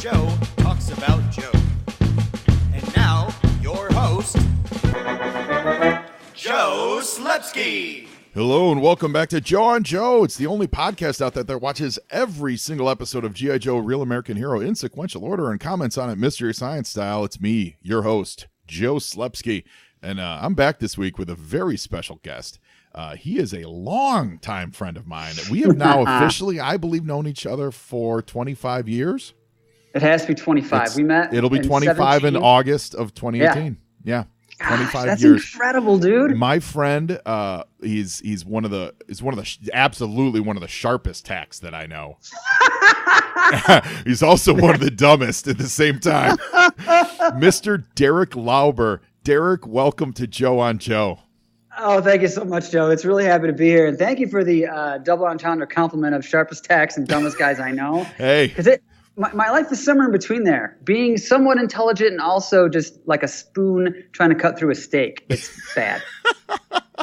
Joe talks about Joe. And now, your host, Joe Slepsky. Hello and welcome back to Joe on Joe. It's the only podcast out there that watches every single episode of G.I. Joe, Real American Hero in sequential order and comments on it Mystery Science style. It's me, your host, Joe Slepsky. And I'm back this week with a very special guest. He is a longtime friend of mine. We have now officially, I believe, known each other for 25 years. It has to be 25. We met. It'll be 25 in August of 2018. Yeah. 25 Gosh, that's years. Incredible, dude. My friend, he's absolutely one of the sharpest tacks that I know. He's also one of the dumbest at the same time. Mr. Derek Lauber. Derek, welcome to Joe on Joe. Oh, thank you so much, Joe. It's really happy to be here, and thank you for the double entendre compliment of sharpest tacks and dumbest guys I know. Hey, because my life is somewhere in between there, being somewhat intelligent and also just like a spoon trying to cut through a steak. It's bad.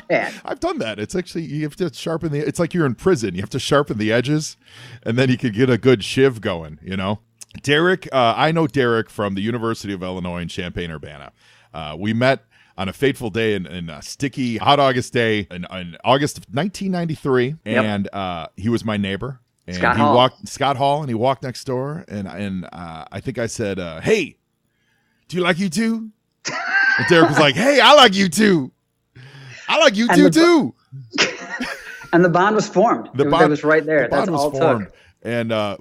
Bad. I've done that. It's actually, you have to sharpen it's like you're in prison. You have to sharpen the edges, and then you can get a good shiv going, you know? Derek, I know Derek from the University of Illinois in Champaign-Urbana. We met on a fateful day in a sticky, hot August day in August of 1993, and he was my neighbor. And Scott Hall, and he walked next door, and I think I said, "Hey, do you like U2?" And Derek was like, "Hey, I like U2. I like U2 too." And the bond was formed. It was right there. That's all it took. And I've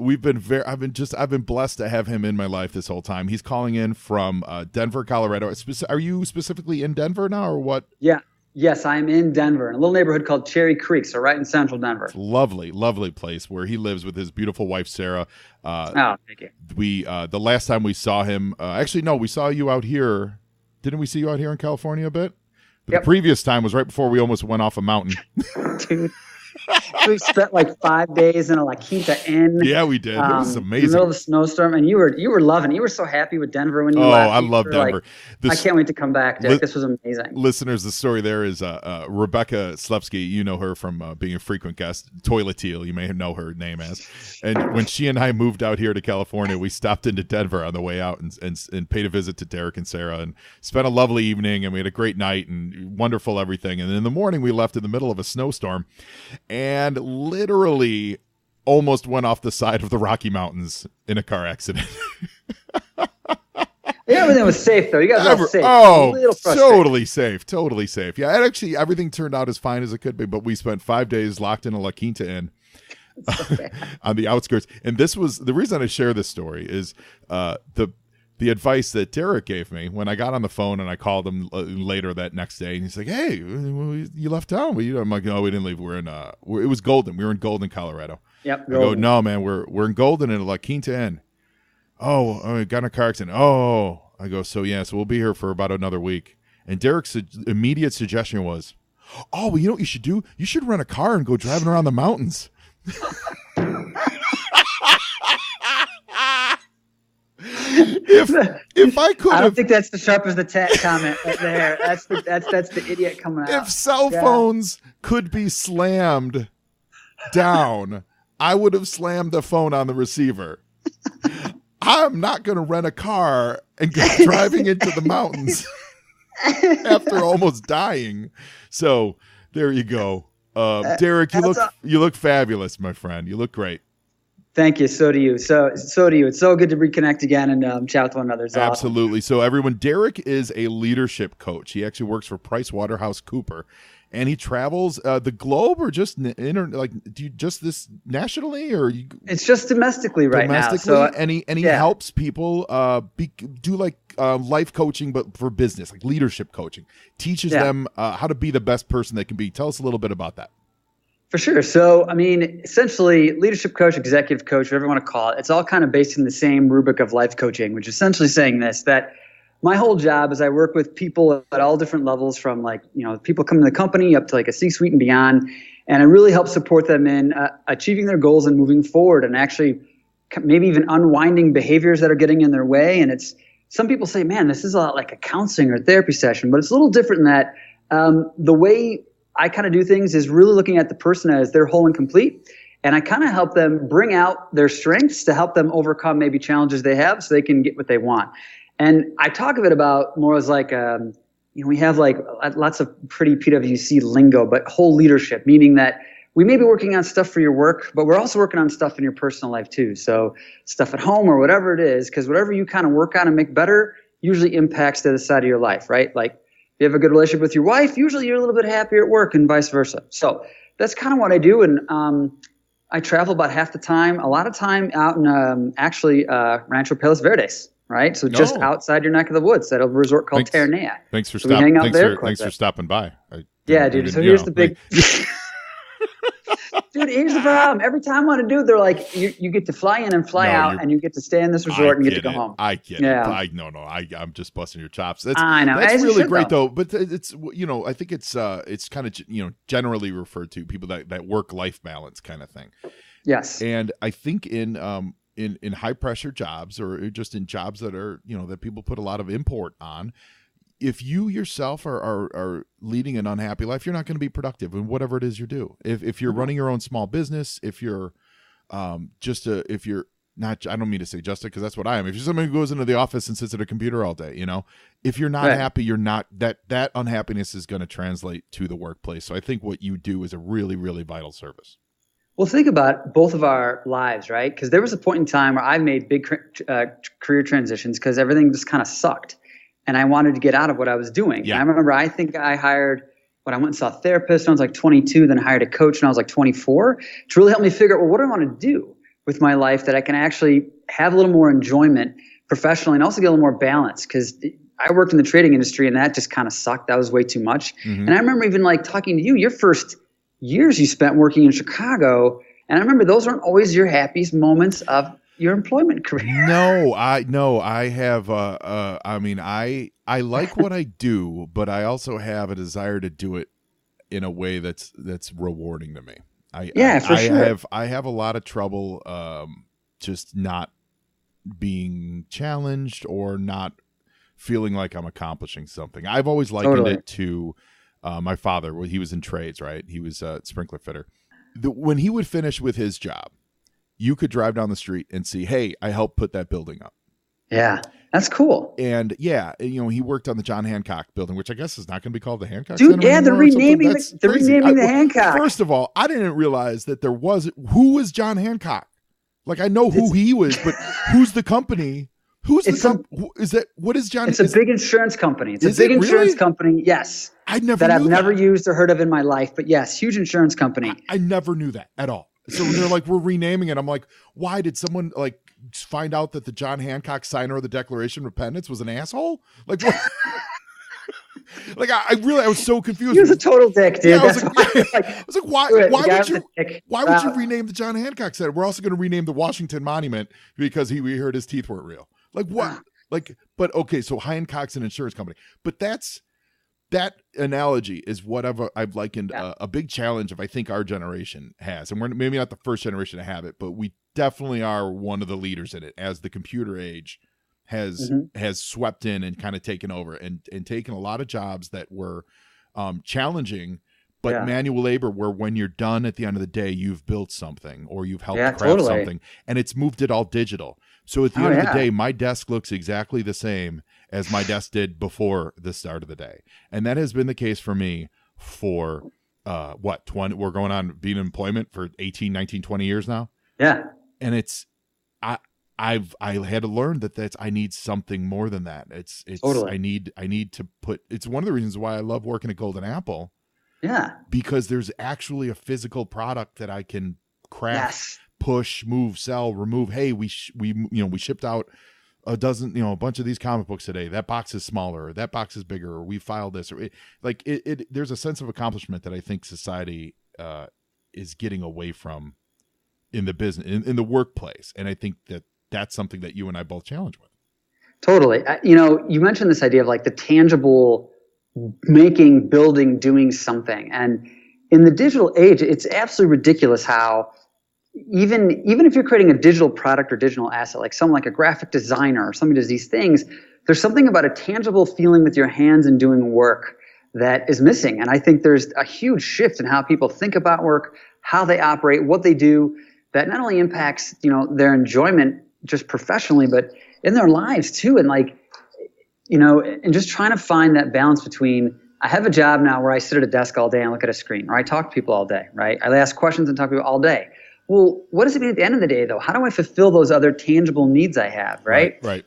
been blessed to have him in my life this whole time. He's calling in from Denver, Colorado. Are you specifically in Denver now, or what? Yeah. Yes, I'm in Denver, in a little neighborhood called Cherry Creek, so right in central Denver. Lovely, lovely place where he lives with his beautiful wife, Sarah. Thank you. The last time we saw him, actually, no, we saw you out here. Didn't we see you out here in California a bit? But The previous time was right before we almost went off a mountain. Dude. We spent like 5 days in a La Quinta Inn. Yeah, we did. It was amazing. In the middle of a snowstorm, and you were loving it. You were so happy with Denver when you left. Oh, I love Denver. Like, I can't wait to come back, Dick. This was amazing. Listeners, the story there is Rebecca Slepsky. You know her from being a frequent guest. Toileteel, you may know her name as. And when she and I moved out here to California, we stopped into Denver on the way out and paid a visit to Derek and Sarah and spent a lovely evening, and we had a great night and wonderful everything. And in the morning, we left in the middle of a snowstorm and literally almost went off the side of the Rocky Mountains in a car accident. Yeah, everything was safe, though. You guys were safe. Oh, totally safe. Yeah, and actually, everything turned out as fine as it could be, but we spent 5 days locked in a La Quinta Inn on the outskirts. And this was, the reason I share this story is the advice that Derek gave me when I got on the phone and I called him later that next day, and he's like, "Hey, you left town?" I'm like, "No, we didn't leave. We're in it was Golden. We were in Golden, Colorado." Yep. I go, "No, man, we're in Golden in a La Quinta Inn." Oh, got in a car accident. Oh, I go, so we'll be here for about another week. And Derek's immediate suggestion was, "Oh, well, you know what you should do? You should rent a car and go driving around the mountains." If I could, I don't think that's the sharp as the tack comment right there. That's the idiot coming out. If cell phones could be slammed down, I would have slammed the phone on the receiver. I'm not going to rent a car and go driving into the mountains after almost dying. So there you go, Derek. You look fabulous, my friend. You look great. Thank you. So do you. So do you. It's so good to reconnect again and chat with one another. It's Absolutely. Awesome. So everyone, Derek is a leadership coach. He actually works for PricewaterhouseCoopers, and he travels the globe, or just do you just this nationally, or it's just domestically right now. So, and he helps people do life coaching, but for business, like leadership coaching. Teaches them how to be the best person they can be. Tell us a little bit about that. For sure. So, I mean, essentially, leadership coach, executive coach, whatever you want to call it, it's all kind of based in the same rubric of life coaching, which is essentially saying this, that my whole job is I work with people at all different levels, from people coming to the company up to like a C-suite and beyond, and I really help support them in achieving their goals and moving forward, and actually maybe even unwinding behaviors that are getting in their way. And it's, some people say, man, this is a lot like a counseling or therapy session, but it's a little different than that. The way I kind of do things is really looking at the person as they're whole and complete, And I kind of help them bring out their strengths to help them overcome maybe challenges they have so they can get what they want. And I talk of it about more as like, we have like lots of pretty PwC lingo, but whole leadership, meaning that we may be working on stuff for your work, but we're also working on stuff in your personal life too. So stuff at home or whatever it is, because whatever you kind of work on and make better usually impacts the other side of your life, right? Like if you have a good relationship with your wife, usually you're a little bit happier at work and vice versa. So that's kind of what I do. And I travel about half the time, a lot of time out in Rancho Palos Verdes, right? So just outside your neck of the woods at a resort called Terranea. Thanks for stopping. Thanks for stopping by. Dude. So here's the big. Dude, here's the problem. Every time I want to do, they're like, you get to fly in and fly out, and you get to stay in this resort and get to go home. I get it. I'm just busting your chops. I know. That's really great though. But it's I think it's kind of generally referred to people that work-life balance kind of thing. Yes. And I think in high pressure jobs or just in jobs that are that people put a lot of import on, if you yourself are leading an unhappy life, you're not going to be productive in whatever it is you do. If you're running your own small business, if you're if you're not, I don't mean to say just because that's what I am. If you're somebody who goes into the office and sits at a computer all day, if you're not happy, you're not, that unhappiness is going to translate to the workplace. So I think what you do is a really, really vital service. Well, think about both of our lives, right? Because there was a point in time where I made big career transitions because everything just kind of sucked. And I wanted to get out of what I was doing. Yeah. And I remember, I think I went and saw a therapist when I was like 22, then hired a coach when I was like 24 to really help me figure out, well, what do I want to do with my life that I can actually have a little more enjoyment professionally and also get a little more balance? Because I worked in the trading industry and that just kind of sucked. That was way too much. Mm-hmm. And I remember even like talking to you, your first years you spent working in Chicago. And I remember those aren't always your happiest moments of your employment career. I have, I like what I do, but I also have a desire to do it in a way that's rewarding to me. I have a lot of trouble, just not being challenged or not feeling like I'm accomplishing something. I've always likened it to, my father. He was in trades, right? He was a sprinkler fitter. When he would finish with his job, you could drive down the street and see, hey, I helped put that building up. Yeah, that's cool. And he worked on the John Hancock building, which I guess is not going to be called the Hancock Dude, Center. Yeah, they're renaming the Hancock. First of all, I didn't realize that who was John Hancock? Like, I know who he was, but who's the company? What is John? It's a big insurance company. It's a big insurance company. Yes. I've never used or heard of in my life, but yes, huge insurance company. I never knew that at all. So when they're like, we're renaming it, I'm like, why did someone like find out that the John Hancock signer of the Declaration of Independence was an asshole? Like, what? Like, I was so confused. He was a total dick, dude. Yeah, I was like, why would you rename the John Hancock Center? We're also going to rename the Washington Monument because we heard his teeth weren't real. Like, what? But okay, so Hancock's an insurance company, but that analogy is what I've likened a big challenge of I think our generation has, and we're maybe not the first generation to have it, but we definitely are one of the leaders in it as the computer age has swept in and kind of taken over and taken a lot of jobs that were challenging, but manual labor where when you're done at the end of the day, you've built something or you've helped craft something, and it's moved it all digital. So at the end of the day, my desk looks exactly the same as my desk did before the start of the day. And that has been the case for me for, 20, we're going on being in employment for 18, 19, 20 years now. Yeah. And I had to learn that I need something more than that. It's totally. I need to put, it's one of the reasons why I love working at Golden Apple. Yeah. Because there's actually a physical product that I can craft, push, move, sell, remove. Hey, we shipped out a dozen, a bunch of these comic books today. That box is smaller, or that box is bigger, or we filed this, or there's a sense of accomplishment that I think society is getting away from in the business, in the workplace. And I think that's something that you and I both challenge with. Totally. You mentioned this idea of like the tangible making, building, doing something. And in the digital age, it's absolutely ridiculous how even if you're creating a digital product or digital asset, like someone like a graphic designer or somebody does these things, there's something about a tangible feeling with your hands and doing work that is missing. And I think there's a huge shift in how people think about work, how they operate, what they do, that not only impacts, their enjoyment just professionally, but in their lives too. And like, and just trying to find that balance between, I have a job now where I sit at a desk all day and look at a screen, or I talk to people all day, right? I ask questions and talk to people all day. Well, what does it mean at the end of the day, though? How do I fulfill those other tangible needs I have, right? Right.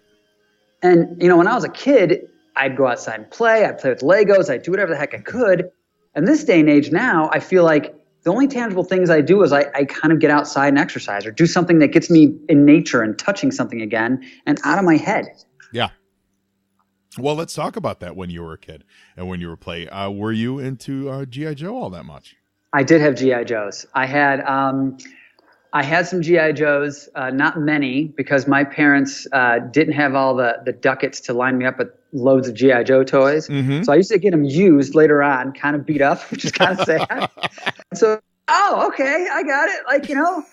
And, when I was a kid, I'd go outside and play. I'd play with Legos. I'd do whatever the heck I could. And this day and age now, I feel like the only tangible things I do is I kind of get outside and exercise or do something that gets me in nature and touching something again and out of my head. Yeah. Well, let's talk about that when you were a kid and when you were playing. Were you into G.I. Joe all that much? I did have G.I. Joes. I had some G.I. Joes, not many, because my parents didn't have all the ducats to line me up with loads of G.I. Joe toys. Mm-hmm. So I used to get them used later on, kind of beat up, which is kind of sad. So, okay, I got it. Like,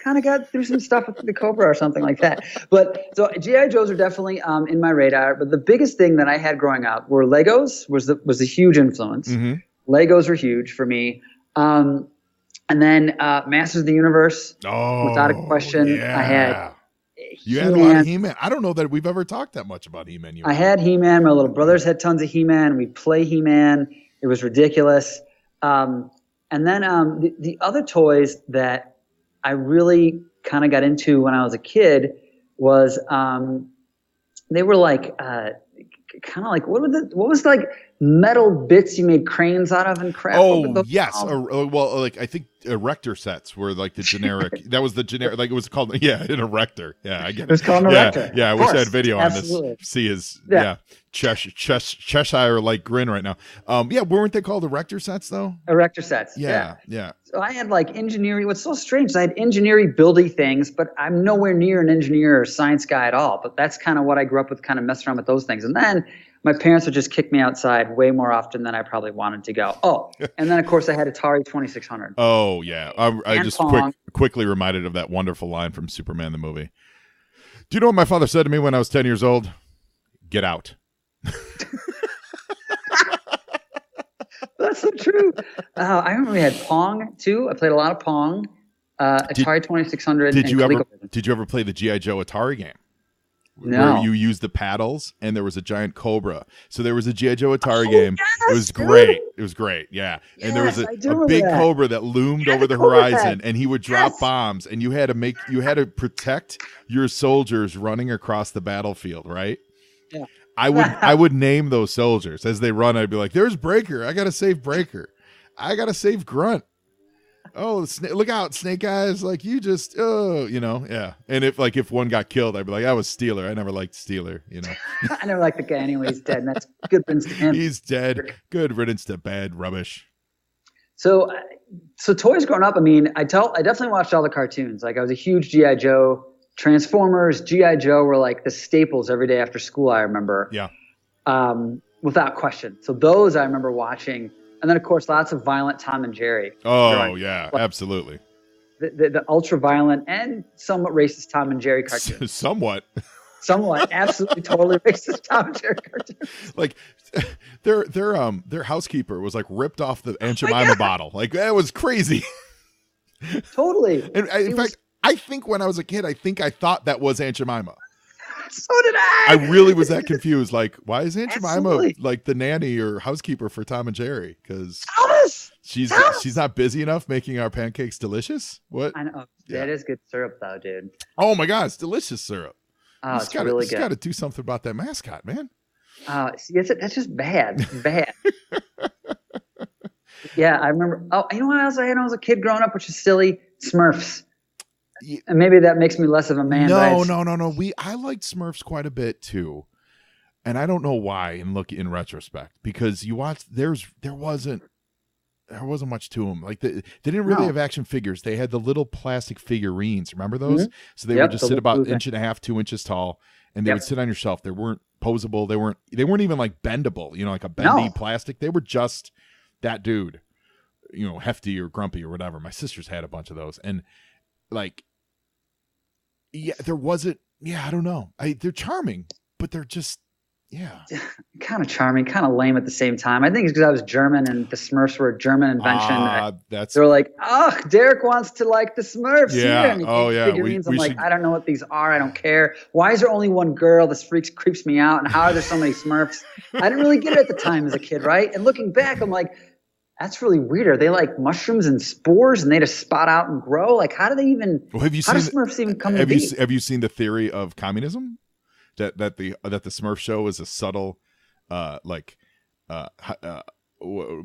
kind of got through some stuff with the Cobra or something like that. But so G.I. Joes are definitely in my radar. But the biggest thing that I had growing up were Legos was a huge influence. Mm-hmm. Legos were huge for me. And then Masters of the Universe, without a question. Yeah. I had You had a lot of He-Man. I don't know that we've ever talked that much about He-Man. I had He-Man. My little brothers had tons of He-Man. We'd play He-Man. It was ridiculous. And then the other toys that I really kind of got into when I was a kid was they were like kind of like what was like metal bits you made cranes out of and crap. Oh yes, well, like I think erector sets were like the generic. That was the generic. Like it was called an erector. Yeah, I get it. It was called an erector. Yeah, I wish I had video on this. See his Cheshire like grin right now. Weren't they called erector sets though? Erector sets. Yeah. So I had like engineering. What's so strange is I had engineering buildy things, but I'm nowhere near an engineer or science guy at all. But that's kind of what I grew up with, kind of messing around with those things. And then my parents would just kick me outside way more often than I probably wanted to go. Oh, and then of course I had Atari 2600. Oh yeah, I just quickly reminded of that wonderful line from Superman the movie. Do you know what my father said to me when I was 10 years old? Get out. That's so true. I remember we had Pong too. I played a lot of Pong. Atari 2600. Did you ever play the G.I. Joe Atari game? No. Where you used the paddles and there was a giant cobra. So there was a G.I. Joe Atari game. Yes, it was great. It was great. Yeah. And there was a big cobra that loomed over the horizon and he would drop bombs and you had to protect your soldiers running across the battlefield, right? Yeah. I would name those soldiers as they run. I'd be like, there's Breaker. I got to save Breaker. I got to save Grunt. Oh, look out, Snake Eyes! Like you just, yeah. And if one got killed, I'd be like, I was Steeler. I never liked Steeler, I never liked the guy anyway. He's dead. And that's good riddance to him. He's dead. Good riddance to bad rubbish. So toys growing up. I mean, I definitely watched all the cartoons. Like I was a huge G.I. Joe. Transformers, G.I. Joe were like the staples every day after school. I remember. Yeah. Without question. So those I remember watching. And then, of course, lots of violent Tom and Jerry. Oh, yeah, absolutely. The ultra-violent and somewhat racist Tom and Jerry cartoons. Somewhat, absolutely, totally racist Tom and Jerry cartoons. Like, their housekeeper was, like, ripped off the Aunt Jemima bottle. Like, that was crazy. Totally. And in fact, I think when I was a kid, I thought that was Aunt Jemima. So did I. I really was that confused. Like, why is Aunt Jemima like the nanny or housekeeper for Tom and Jerry? Because she's not busy enough making our pancakes delicious. What? I know that is good syrup, though, dude. Oh my God, it's delicious syrup. Oh, it's really good. Got to do something about that mascot, man. That's just bad. Yeah, I remember. Oh, you know what else I had when I was a kid growing up, which is silly? Smurfs. And maybe that makes me less of a man. No. I liked Smurfs quite a bit too, and I don't know why. In retrospect, because you watch, there wasn't much to them. Like they didn't really have action figures. They had the little plastic figurines. Remember those? Mm-hmm. So they would just sit about 1.5 2 inches tall, and they would sit on your shelf. They weren't posable. They weren't even like bendable. Like a bendy plastic. They were just that dude. Hefty or grumpy or whatever. My sisters had a bunch of those, and like, yeah, there wasn't. Yeah, I don't know. They're charming, but they're just Yeah. Kind of charming, kind of lame at the same time. I think it's because I was German and the Smurfs were a German invention. They were like, oh, Derek wants to like the Smurfs. Yeah. Here. And he gave figurines. I'm like, I don't know what these are. I don't care. Why is there only one girl? This creeps me out. And how are there so many Smurfs? I didn't really get it at the time as a kid, right? And looking back, I'm like, that's really weird. Are they like mushrooms and spores and they just spot out and grow? Like, how do they even, how do Smurfs even come to be? Have you seen the theory of communism? That the Smurf show is a subtle,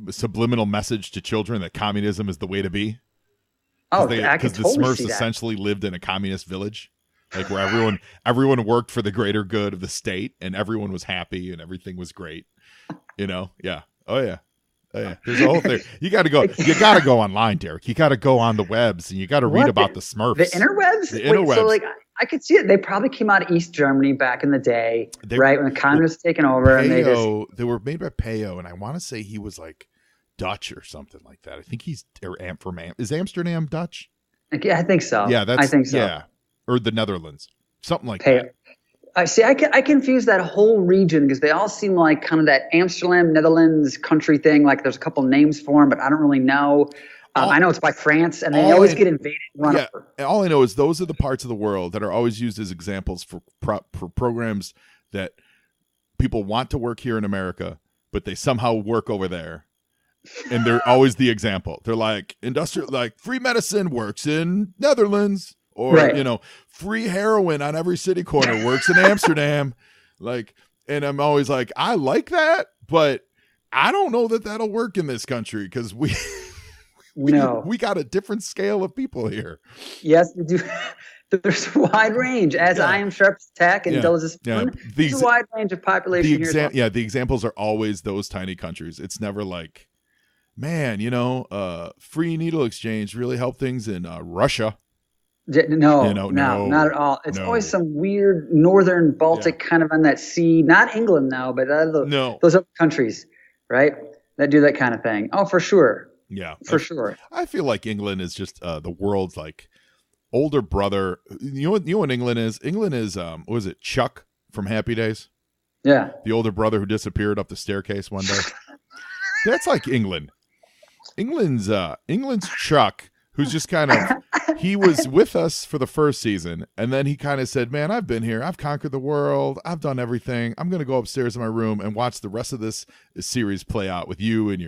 subliminal message to children that communism is the way to be. Oh, because the Smurfs essentially lived in a communist village, like where everyone worked for the greater good of the state, and everyone was happy and everything was great. Yeah. Oh yeah. There's a whole thing. You got to go online, Derek. You got to go on the webs and you got to read about the Smurfs. The interwebs? So like I could see it. They probably came out of East Germany back in the day, right? When the communists taken over. Peyo, they were made by Peyo, and I want to say he was like Dutch or something like that. I think he's from is Amsterdam Dutch? Yeah, I think so. Yeah, I think so. Yeah, or the Netherlands, something like that. I see. I confuse that whole region because they all seem like kind of that Amsterdam, Netherlands country thing. Like there's a couple names for them, but I don't really know. I know it's by France, and they always get invaded. All I know is those are the parts of the world that are always used as examples for programs that people want to work here in America, but they somehow work over there, and they're always the example. They're like free medicine works in Netherlands, or free heroin on every city corner works in Amsterdam. And I'm always like, I like that, but I don't know that that'll work in this country because we got a different scale of people here. Yes, we do. There's a wide range. I am sharp as tack and dull as a spoon. There's a wide range of population here. The examples are always those tiny countries. It's never like, man, free needle exchange really helped things in Russia. No, not at all. It's always some weird northern Baltic kind of on that sea. Not England, though, but those other countries, right, that do that kind of thing. Oh, for sure. Yeah, for sure. I feel like England is just the world's like older brother. You know what England is? England is what was it, Chuck from Happy Days? Yeah, the older brother who disappeared up the staircase one day. That's like England. England's Chuck, who's just kind of, he was with us for the first season, and then he kind of said, man, I've been here. I've conquered the world. I've done everything. I'm going to go upstairs in my room and watch the rest of this series play out with you and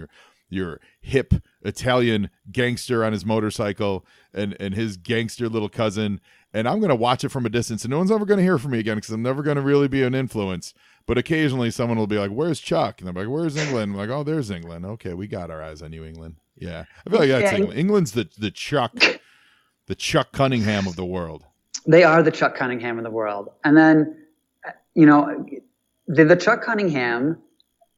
your hip Italian gangster on his motorcycle and his gangster little cousin. And I'm going to watch it from a distance, and no one's ever going to hear from me again because I'm never going to really be an influence. But occasionally someone will be like, where's Chuck? And they're like, where's England? I'm like, oh, there's England. Okay, we got our eyes on you, England. Yeah, I feel like that's England. England's the Chuck Cunningham of the world. They are the Chuck Cunningham of the world. And then, the Chuck Cunningham,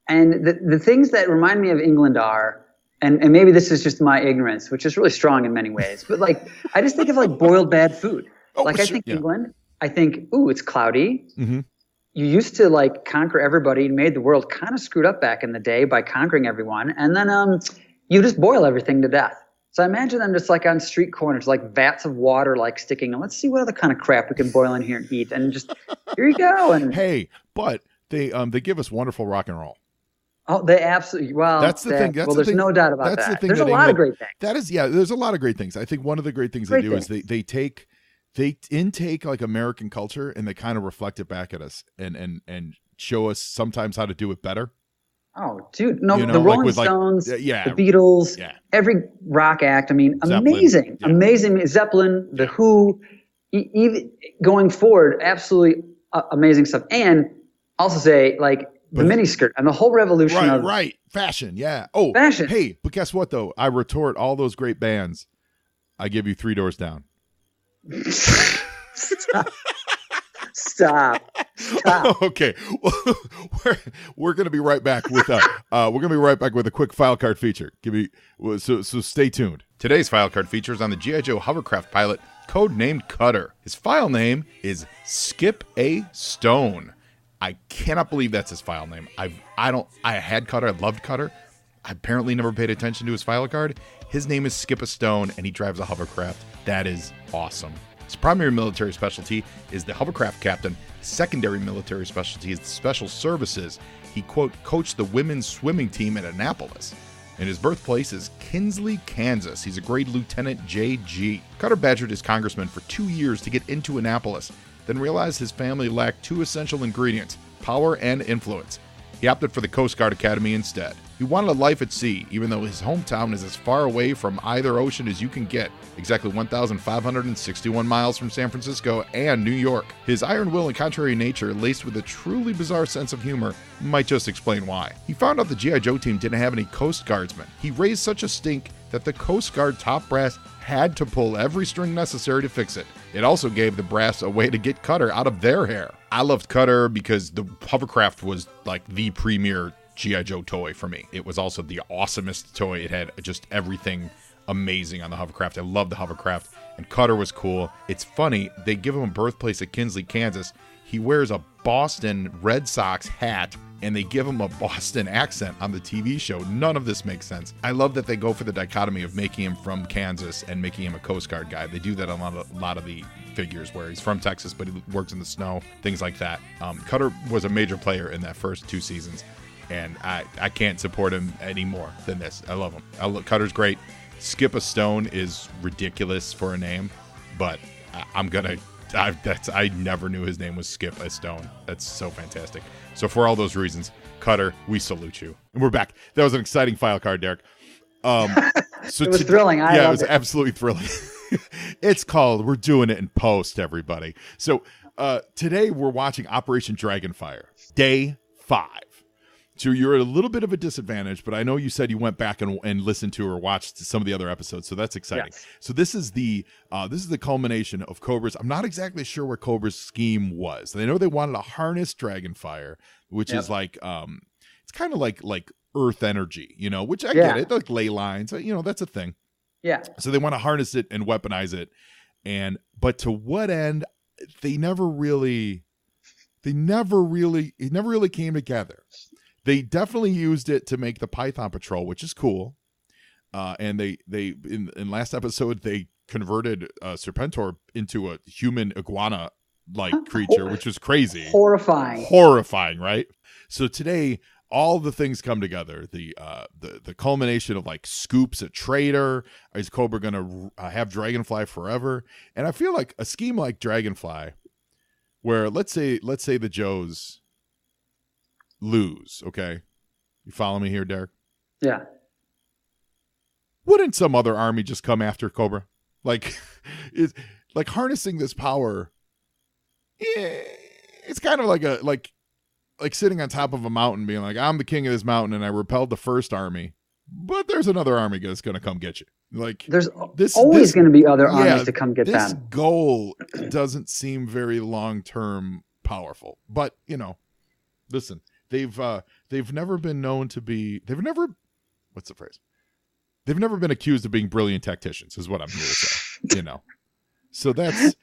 and the things that remind me of England are, and maybe this is just my ignorance, which is really strong in many ways, but like I just think of like boiled bad food. I think England, I think, it's cloudy. Mm-hmm. You used to like conquer everybody and made the world kind of screwed up back in the day by conquering everyone. And then you just boil everything to death. So I imagine them just like on street corners, like vats of water, like sticking. And let's see what other kind of crap we can boil in here and eat. And just here you go. And hey, but they give us wonderful rock and roll. Oh, they absolutely. Well, that's the thing. There's no doubt about that. There's a lot of great things. There's a lot of great things. I think one of the great things they do is they intake like American culture and they kind of reflect it back at us and show us sometimes how to do it better. Oh, dude. No, the Rolling Stones, the Beatles, every rock act. I mean, Zeppelin. Amazing. Zeppelin, The Who, even going forward, absolutely amazing stuff. And also say like the miniskirt and the whole revolution of fashion. Yeah. Oh, fashion. Hey, but guess what though? I retort all those great bands. I give you Three Doors Down. Stop. Okay, we're gonna be right back with a quick file card feature. So stay tuned. Today's file card feature is on the G.I. Joe Hovercraft pilot, codenamed Cutter. His file name is Skip A. Stone. I cannot believe that's his file name. I had Cutter. I loved Cutter. I apparently never paid attention to his file card. His name is Skip A. Stone, and he drives a hovercraft. That is awesome. His primary military specialty is the Hovercraft captain. Secondary military specialty is the special services. He, quote, coached the women's swimming team at Annapolis. And his birthplace is Kinsley, Kansas. He's a grade lieutenant JG. Cutter badgered his congressman for 2 years to get into Annapolis, then realized his family lacked two essential ingredients, power and influence. He opted for the Coast Guard Academy instead. He wanted a life at sea, even though his hometown is as far away from either ocean as you can get, exactly 1,561 miles from San Francisco and New York. His iron will and contrary nature, laced with a truly bizarre sense of humor, might just explain why. He found out the G.I. Joe team didn't have any Coast Guardsmen. He raised such a stink that the Coast Guard top brass had to pull every string necessary to fix it. It also gave the brass a way to get Cutter out of their hair. I loved Cutter because the Hovercraft was like the premier G.I. Joe toy for me. It was also the awesomest toy. It had just everything amazing on the Hovercraft. I love the Hovercraft, and Cutter was cool. It's funny, they give him a birthplace at Kinsley, Kansas. He wears a Boston Red Sox hat, and they give him a Boston accent on the TV show. None of this makes sense. I love that they go for the dichotomy of making him from Kansas and making him a Coast Guard guy. They do that on a lot of the figures where he's from Texas, but he works in the snow, things like that. Cutter was a major player in that first 2 seasons. And I can't support him any more than this. I love him. Cutter's great. Skip a Stone is ridiculous for a name, but I never knew his name was Skip a Stone. That's so fantastic. So for all those reasons, Cutter, we salute you. And we're back. That was an exciting file card, Derek. So it was thrilling. It was absolutely thrilling. It's called We're Doing It in Post, everybody. So today we're watching Operation Dragonfire, day 5. So you're at a little bit of a disadvantage, but I know you said you went back and listened to or watched some of the other episodes, so that's exciting. Yes. So this is the culmination of Cobra's. I'm not exactly sure what Cobra's scheme was. They know they wanted to harness Dragonfire, which is like it's kind of like Earth energy, which I get it, like ley lines, that's a thing. Yeah. So they want to harness it and weaponize it, but to what end? It never really came together. They definitely used it to make the Python Patrol, which is cool. And they in last episode they converted Serpentor into a human iguana-like creature, which was crazy, horrifying, right? So today all the things come together. The culmination of like Scoop's a traitor. Is Cobra gonna have Dragonfly forever? And I feel like a scheme like Dragonfly, where let's say the Joes lose, okay? You follow me here, Derek? Yeah. Wouldn't some other army just come after Cobra? Like, like harnessing this power. It's kind of like sitting on top of a mountain, being like, I'm the king of this mountain, and I repelled the first army, but there's another army that's going to come get you. Like, there's always going to be other armies to come get them. This goal doesn't seem very long-term powerful, but listen. They've never been known to be. What's the phrase? They've never been accused of being brilliant tacticians, is what I'm here to say. So that's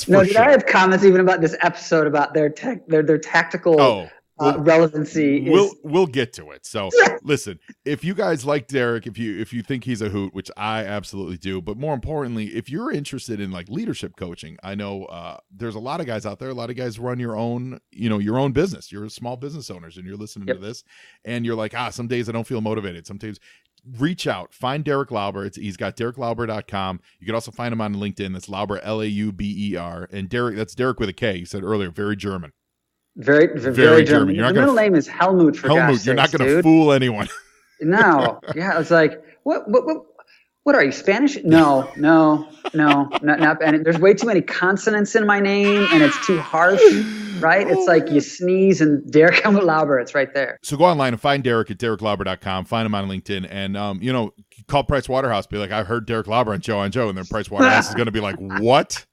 for sure. I have comments even about this episode about their tactical relevancy. We'll get to it. So listen, if you guys like Derek, if you think he's a hoot, which I absolutely do, but more importantly, if you're interested in like leadership coaching, I know there's a lot of guys out there. A lot of guys run your own business. You're small business owners, and you're listening to this, and you're like, some days I don't feel motivated. Sometimes reach out, find Derek Lauber. He's got DerekLauber.com. You can also find him on LinkedIn. That's Lauber, Lauber, and Derek. That's Derek with a K. You said earlier, very German. Very German. The middle name is Helmut. You're not going to fool anyone. No. Yeah. It's like, what are you, Spanish? No, not. And there's way too many consonants in my name, and it's too harsh, right? It's like you sneeze and Derek Helmut Lauber. It's right there. So go online and find Derek at DerekLauber.com. Find him on LinkedIn, and call Price Waterhouse. Be like, I heard Derek Lauber on Joe, and then Price Waterhouse is going to be like, what?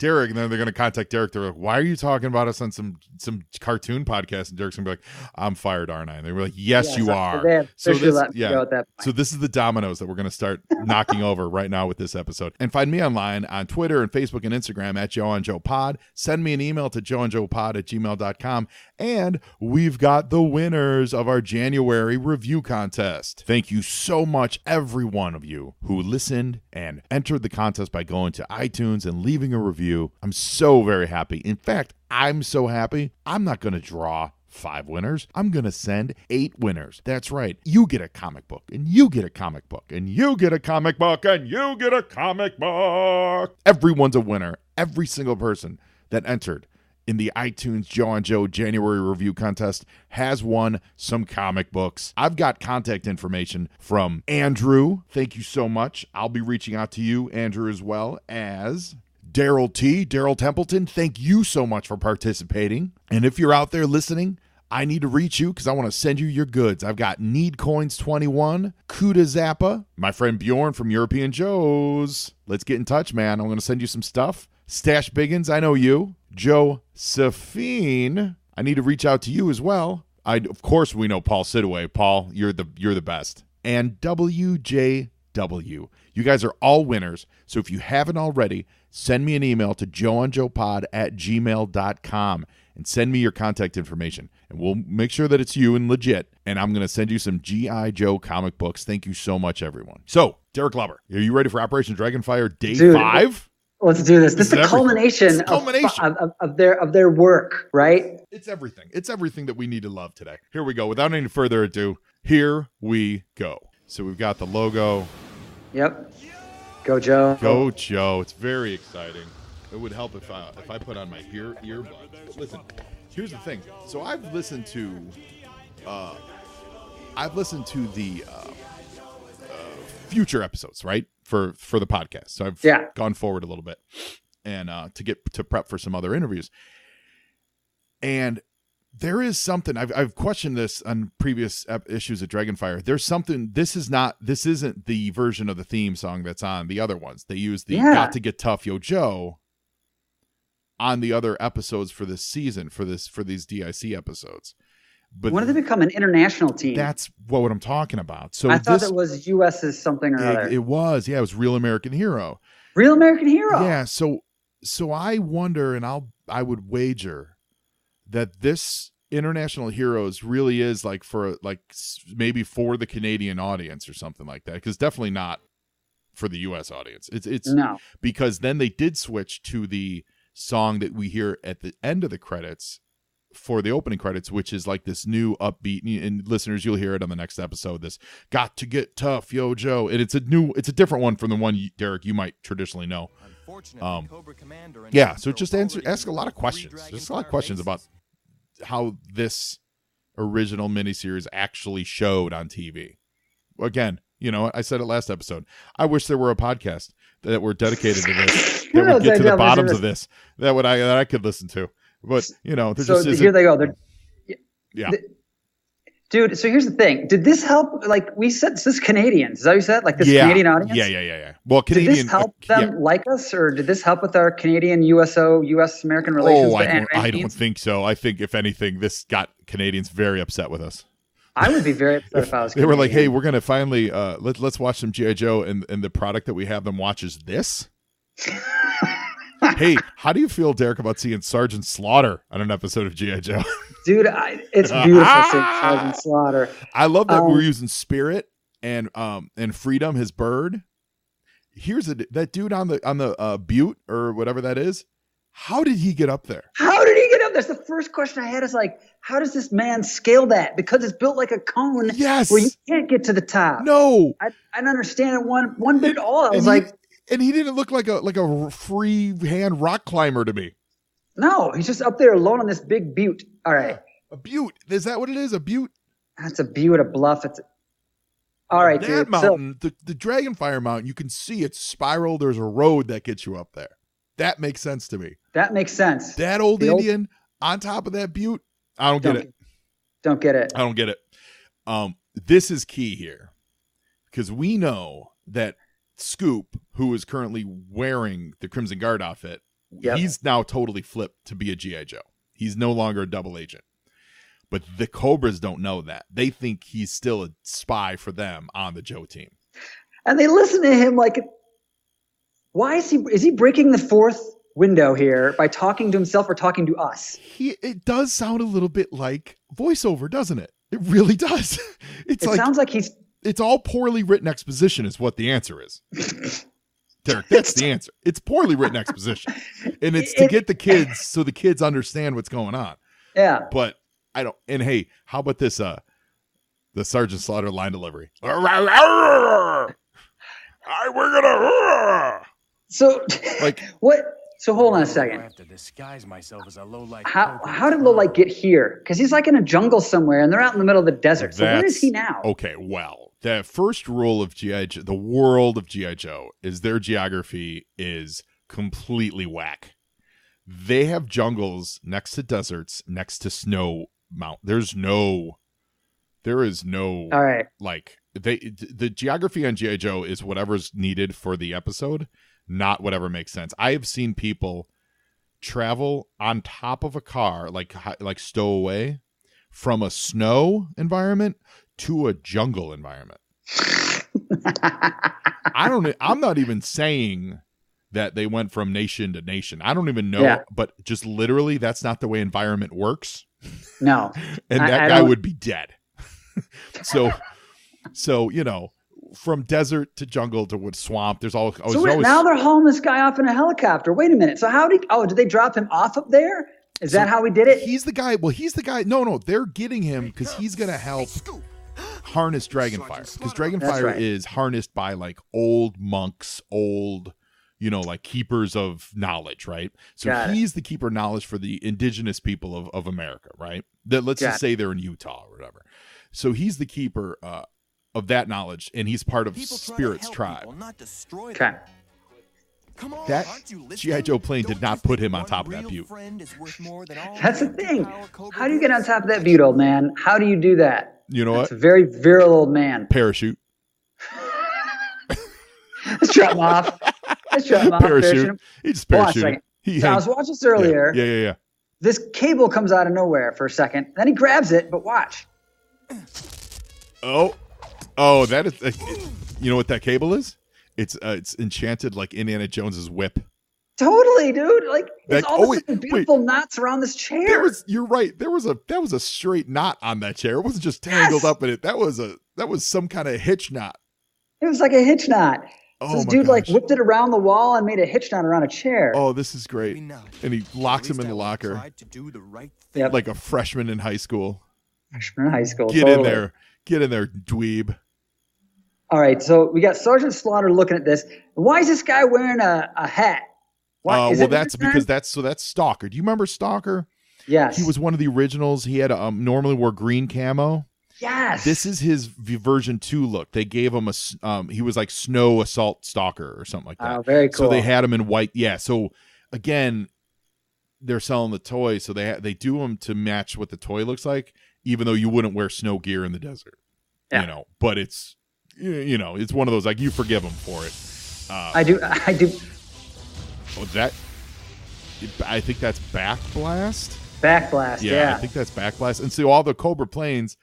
Derek, and then they're going to contact Derek. They're like, why are you talking about us on some cartoon podcast? And Derek's going to be like, I'm fired, aren't I? And they were like, yes, you are. So this is the dominoes that we're going to start knocking over right now with this episode. And find me online on Twitter and Facebook and Instagram at Joe on Joe Pod. Send me an email to joeandjoepod@gmail.com. And we've got the winners of our January review contest. Thank you so much, every one of you who listened and entered the contest by going to iTunes and leaving a review. review. I'm so very happy. In fact, I'm so happy, I'm not going to draw 5 winners. I'm going to send 8 winners. That's right. You get a comic book, and you get a comic book, and you get a comic book, and you get a comic book. Everyone's a winner. Every single person that entered in the iTunes Joe on Joe January review contest has won some comic books. I've got contact information from Andrew. Thank you so much. I'll be reaching out to you, Andrew, as well as Daryl Templeton. Thank you so much for participating. And if you're out there listening, I need to reach you because I want to send you your goods. I've got Need Coins 21, Kuda Zappa, my friend Bjorn from European Joe's. Let's get in touch, man. I'm going to send you some stuff. Stash Biggins, I know you. Josephine, I need to reach out to you as well. Of course, we know Paul Sidaway. Paul, you're the best. And WJW. You guys are all winners. So if you haven't already, send me an email to joeonjoepod@gmail.com and send me your contact information. And we'll make sure that it's you and legit. And I'm going to send you some G.I. Joe comic books. Thank you so much, everyone. So, Derek Lauber, are you ready for Operation Dragonfire Day 5? Let's do this. This is the culmination of their work, right? It's everything. It's everything that we need to love today. Here we go. Without any further ado, here we go. So we've got the logo. Yep. Go Joe. Go Joe. It's very exciting. It would help if I put on my earbuds. But listen, here's the thing. So I've listened to the future episodes, right? For the podcast. So I've gone forward a little bit and to prep for some other interviews. And there is something I've questioned this on previous issues of Dragonfire. There's something, this isn't the version of the theme song that's on the other ones. They use the Got to Get Tough Yo Joe on the other episodes for this season, for these DIC episodes. But when did they become an international team? That's what I'm talking about. So I thought it was US's something or other. It was. Yeah, it was Real American Hero. Real American Hero. Yeah. So I wonder, and I would wager that this International Heroes really is maybe for the Canadian audience or something like that. Because definitely not for the US audience. It's no, because then they did switch to the song that we hear at the end of the credits for the opening credits, which is like this new upbeat, and listeners, you'll hear it on the next episode, this Got to Get Tough Yo Joe. And it's a different one from the one, Derek, you might traditionally know. So just ask a lot of questions. Just a lot of questions about how this original miniseries actually showed on TV. Again, I said it last episode. I wish there were a podcast that were dedicated to this, that would get to the bottoms of this, that I could listen to. But, there just isn't. Here they go. Dude, so here's the thing. Did this help? Like we said, this is Canadians. Is that what you said? Like this Canadian audience? Yeah. Well, Canadian. Did this help them like us, or did this help with our Canadian US-American relations? I don't think so. I think, if anything, this got Canadians very upset with us. I would be very upset if I was Canadian. They were like, hey, we're going to finally, let's watch some G.I. Joe, and the product that we have them watch is this? Hey, how do you feel, Derek, about seeing Sergeant Slaughter on an episode of G.I. Joe? Dude, it's beautiful seeing Sergeant Slaughter. I love that we're using Spirit and Freedom, his bird. Here's that dude on the Butte or whatever that is. How did he get up there? That's the first question I had, is like, how does this man scale that? Because it's built like a cone. Yes. Where you can't get to the top. No. I don't understand it one bit at all. I was like, and he didn't look like a free-hand rock climber to me. No, he's just up there alone on this big butte. All right. Yeah, a butte. Is that what it is? A butte? That's a butte, a bluff. All right, that dude. Mountain, the Dragonfire Mountain, you can see it's spiral. There's a road that gets you up there. That makes sense to me. That makes sense. That old Indian on top of that butte, I don't get it. Don't get it. I don't get it. This is key here, because we know that Scoop, who is currently wearing the Crimson Guard outfit, he's now totally flipped to be a G.I. Joe. He's no longer a double agent. But the Cobras don't know that. They think he's still a spy for them on the Joe team. And they listen to him like, why is he breaking the fourth window here by talking to himself or talking to us? It does sound a little bit like voiceover, doesn't it? It really does. It sounds like it's all poorly written exposition is what the answer is. Derek, that's the answer. It's poorly written exposition. And it's to get the kids so the kids understand what's going on. Yeah. But I don't. And hey, how about this? The Sergeant Slaughter line delivery. We're gonna. So like what? So hold on a second. I have to disguise myself as a low-life. How did Low-Light get here? Because he's like in a jungle somewhere, and they're out in the middle of the desert. So where is he now? Okay, well, the first rule of G.I. Joe, the world of G.I. Joe, is their geography is completely whack. They have jungles next to deserts, next to snow mount. There is no. All right. Like the geography on G.I. Joe is whatever's needed for the episode, not whatever makes sense. I have seen people travel on top of a car, like stow away from a snow environment to a jungle environment. I'm not even saying that they went from nation to nation. I don't even know, but just literally that's not the way environment works. No. And that guy would be dead. So, from desert to jungle to wood swamp, there's always. Now they're hauling this guy off in a helicopter. Wait a minute. So did they drop him off up there? Is that how we did it? He's the guy. Well, he's the guy. No, they're getting him because he's going to help harness Dragonfire. Because Dragonfire is harnessed by like old monks, like keepers of knowledge, right? So he's the keeper of knowledge for the indigenous people of America, right? Let's just say they're in Utah or whatever. So he's the keeper of that knowledge, and he's part of Spirit's tribe. Okay. That G.I. Joe plane did not put him on top of that butte. That's the thing. How do you get on top of that butte, old man? How do you do that? You know That's what? A very virile old man. Parachute. Let's drop him off. Parachute. He just parachuted. I was watching this earlier. Yeah. This cable comes out of nowhere for a second. Then he grabs it, but watch. Oh, that is. You know what that cable is? It's enchanted like Indiana Jones's whip. Totally, dude. Like it's all the beautiful knots around this chair. You're right. That was a straight knot on that chair. It wasn't just tangled up in it. That was some kind of hitch knot. It was like a hitch knot. Oh, this dude like whipped it around the wall and made a hitch knot around a chair. Oh, this is great. And he locks him in the locker. Like a freshman in high school. Get in there, dweeb. All right, so we got Sergeant Slaughter looking at this. Why is this guy wearing a hat? That's because that's Stalker. Do you remember Stalker? Yes. He was one of the originals. He had normally wore green camo. Yes. This is his version 2 look. They gave him he was like Snow Assault Stalker or something like that. Oh, very cool. So they had him in white. Yeah. So again, they're selling the toy, so they do him to match what the toy looks like, even though you wouldn't wear snow gear in the desert. Yeah. But it's it's one of those like you forgive them for it. I do. I think that's Backblast. Backblast. Yeah. I think that's Backblast. And so all the Cobra planes.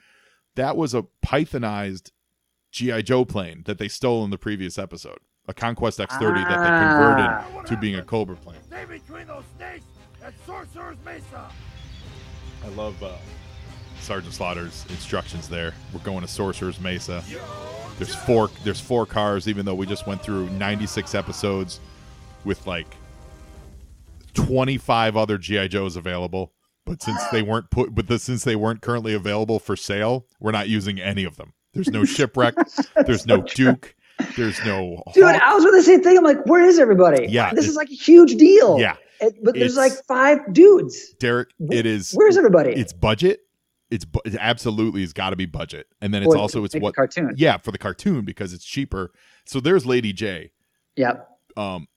That was a Pythonized G.I. Joe plane that they stole in the previous episode. A Conquest X-30 that they converted to being a Cobra plane. Stay between those snakes and Sorcerer's Mesa. I love Sergeant Slaughter's instructions there. We're going to Sorcerer's Mesa. There's four cars, even though we just went through 96 episodes with like 25 other G.I. Joes available. But since they weren't currently available for sale, we're not using any of them. There's no Shipwreck. There's no Duke. There's no Hawk. Dude, I was with the same thing. I'm like, where is everybody? Yeah. This is like a huge deal. Yeah. But there's like 5 dudes. Derek, it is. Where's everybody? It's budget. It absolutely has got to be budget. And then it's what cartoon. Yeah, for the cartoon because it's cheaper. So there's Lady J. Yep. And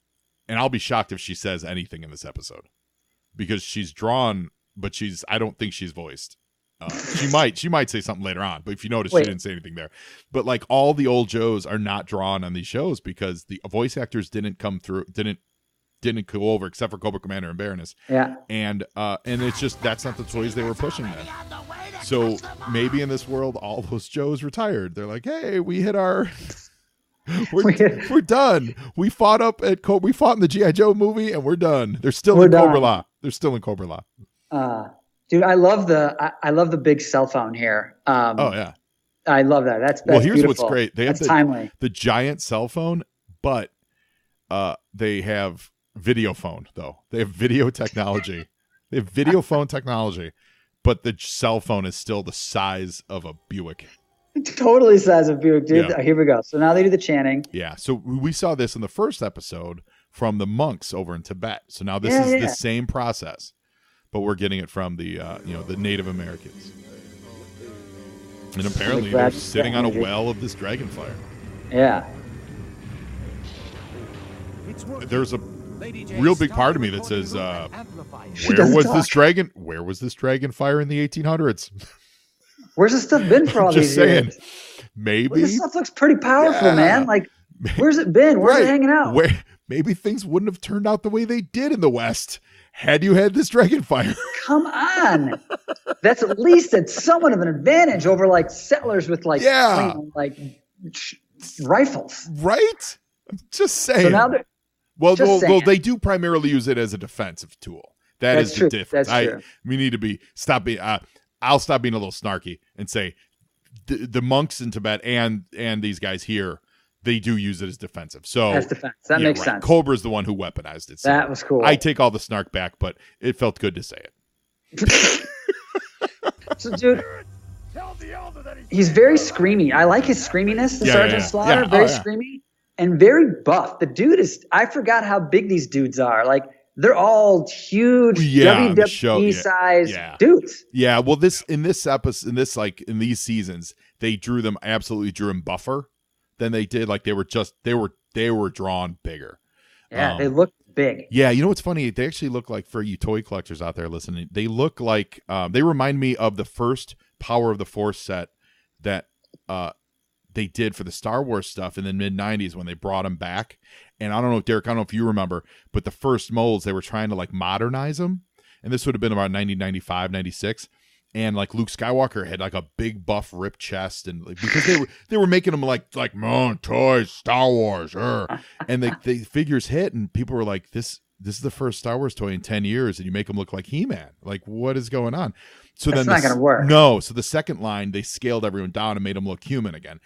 I'll be shocked if she says anything in this episode because she's drawn. But I don't think she's voiced. She might say something later on, but if you notice, she didn't say anything there. But like all the old Joes are not drawn on these shows because the voice actors didn't come through, didn't go over except for Cobra Commander and Baroness. Yeah. And it's just, that's not the toys they were pushing then. So maybe in this world, all those Joes retired. They're like, hey, we hit our, we're done. We fought in the G.I. Joe movie and we're done. They're still in Cobra Law. They're still in Cobra Law. Dude, I love the big cell phone here. Oh yeah, I love that. That's here's beautiful. What's great. They have timely. The giant cell phone, but they have video phone, though. They have video technology. They have video phone technology, but the cell phone is still the size of a Buick. Totally size of Buick, dude. Yeah. Here we go. So now they do the chanting. Yeah. So we saw this in the first episode from the monks over in Tibet. So now this is the same process, but we're getting it from the the Native Americans. And apparently they're sitting on a well of this dragonfire. Yeah. There's a real big part of me that says, where was this dragonfire in the 1800s? Where's this stuff been for all Just these saying, years? maybe Well, this stuff looks pretty powerful, man. Like, where's it been? Where's it hanging out? Maybe things wouldn't have turned out the way they did in the West had you had this dragonfire. Come on. That's at least somewhat of an advantage over like settlers with like rifles. Right? I'm just saying. So now well, they do primarily use it as a defensive tool. That's the difference. That's true. We need to stop being. I'll stop being a little snarky and say the monks in Tibet and these guys here, they do use it as defensive. So as defense. That makes sense. Cobra's the one who weaponized it. So that was cool. I take all the snark back, but it felt good to say it. So, dude, he's very screamy. I like his screaminess, the Sergeant Slaughter. Very screamy and very buff. The dude I forgot how big these dudes are. Like, they're all huge WWE size dudes. Yeah, well, in these seasons, they absolutely drew him buffer than they did. Like they were drawn bigger. Yeah, they look big. Yeah, you know what's funny? They actually look like, for you toy collectors out there listening, they look like they remind me of the first Power of the Force set that they did for the Star Wars stuff in the mid-90s when they brought them back. And I don't know, Derek, I don't know if you remember, but the first molds, they were trying to like modernize them. And this would have been about 1995, 96. And like Luke Skywalker had like a big buff ripped chest, and like, because they were making them like toys, Star Wars, and the figures hit, and people were like, this is the first Star Wars toy in 10 years, and you make them look like He-Man. Like, what is going on? So that's not going to work. No. So the second line, they scaled everyone down and made them look human again.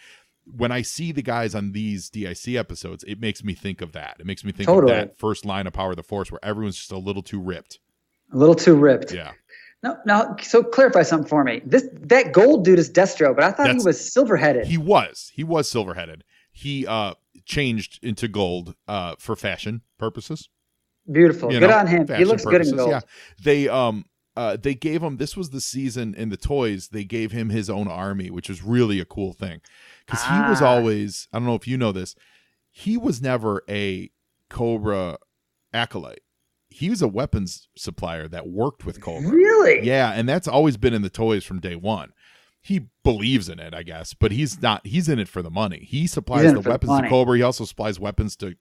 When I see the guys on these DIC episodes, it makes me think of that. It makes me think of that first line of Power of the Force where everyone's just a little too ripped. A little too ripped. Yeah. No. So clarify something for me. That gold dude is Destro, but I thought he was silver-headed. He was silver-headed. He changed into gold for fashion purposes. Beautiful. Good on him. He looks good in gold. Yeah. They gave him, this was the season in the toys, they gave him his own army, which was really a cool thing. Because he was always, I don't know if you know this, he was never a Cobra acolyte. He was a weapons supplier that worked with Cobra. Really? Yeah, and that's always been in the toys from day one. He believes in it, I guess, but he's in it for the money. He supplies the weapons to Cobra. He also supplies weapons to,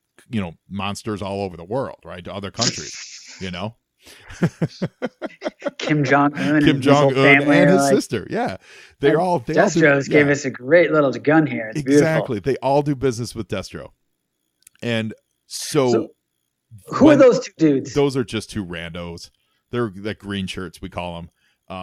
monsters all over the world, right? To other countries, Kim Jong-un and his sister. Yeah. Destro's gave us a great little gun here. It's exactly. Beautiful. They all do business with Destro. And so who are those two dudes? Those are just two randos. They're like green shirts, we call them.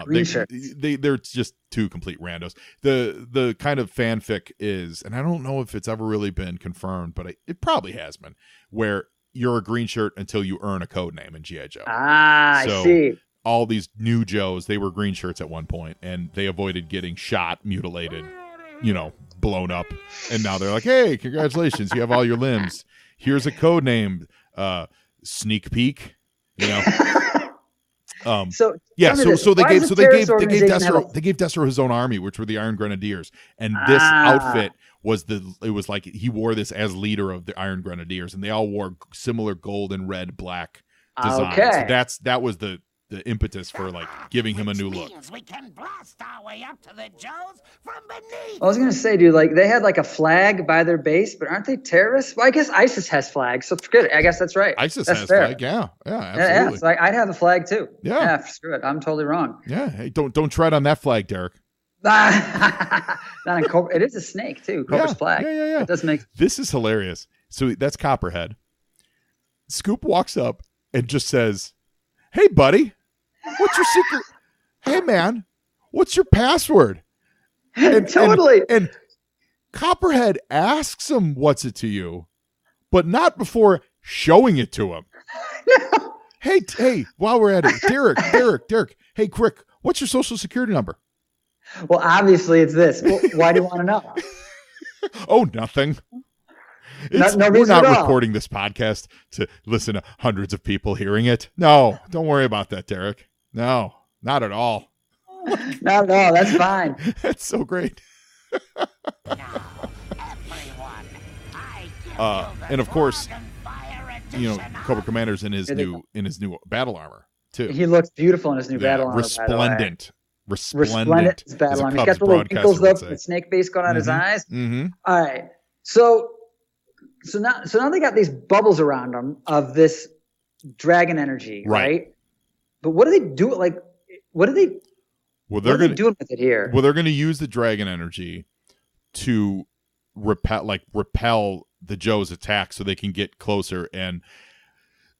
They're just two complete randos. The kind of fanfic is, and I don't know if it's ever really been confirmed, but it probably has been, where you're a green shirt until you earn a code name in G.I. Joe. I see. All these new Joes, they were green shirts at one point, and they avoided getting shot, mutilated, blown up. And now they're like, hey, congratulations, you have all your limbs. Here's a code name, Sneak Peek, So they gave Destro his own army, which were the Iron Grenadiers, and this outfit was like he wore this as leader of the Iron Grenadiers, and they all wore similar gold and red black designs. Okay. So that was the impetus for like giving him a new look. We can blast our way up to the Joes from beneath. I was gonna say, dude, like they had like a flag by their base, but aren't they terrorists? Well, I guess ISIS has flags, so it's good. I guess that's right. ISIS that's has fair. flag, yeah, absolutely. Yeah, so I'd have a flag too. Yeah, screw it. I'm totally wrong. Yeah, hey, don't tread on that flag, Derek. Not in Cobra. It is a snake too. Cobra's flag. Yeah. It does make. This is hilarious. So that's Copperhead. Scoop walks up and just says, "Hey, buddy. What's your secret? Hey, man, what's your password?" Totally. And Copperhead asks him, "What's it to you?" But not before showing it to him. Hey, while we're at it, Derek. Hey, quick, what's your social security number? Well, obviously it's this. Well, why do you want to know? Oh, nothing. No We're reason not at all. recording this podcast to listen to hundreds of people hearing it. No, don't worry about that, Derek. No, not at all. Not at all. That's fine. That's so great. Now, everyone, I give And of course, Dragonfire Cobra Commander's in his new battle armor too. He looks beautiful in his new battle armor. Resplendent. Resplendent his battle as a armor. He's Cubs got the little broadcaster wrinkles would up, say. the snake base going on his eyes. Mm-hmm. All right. So now they got these bubbles around them of this dragon energy, right? But what do they do? Like, what are they doing with it here? Well, they're going to use the dragon energy to repel the Joe's attack so they can get closer. And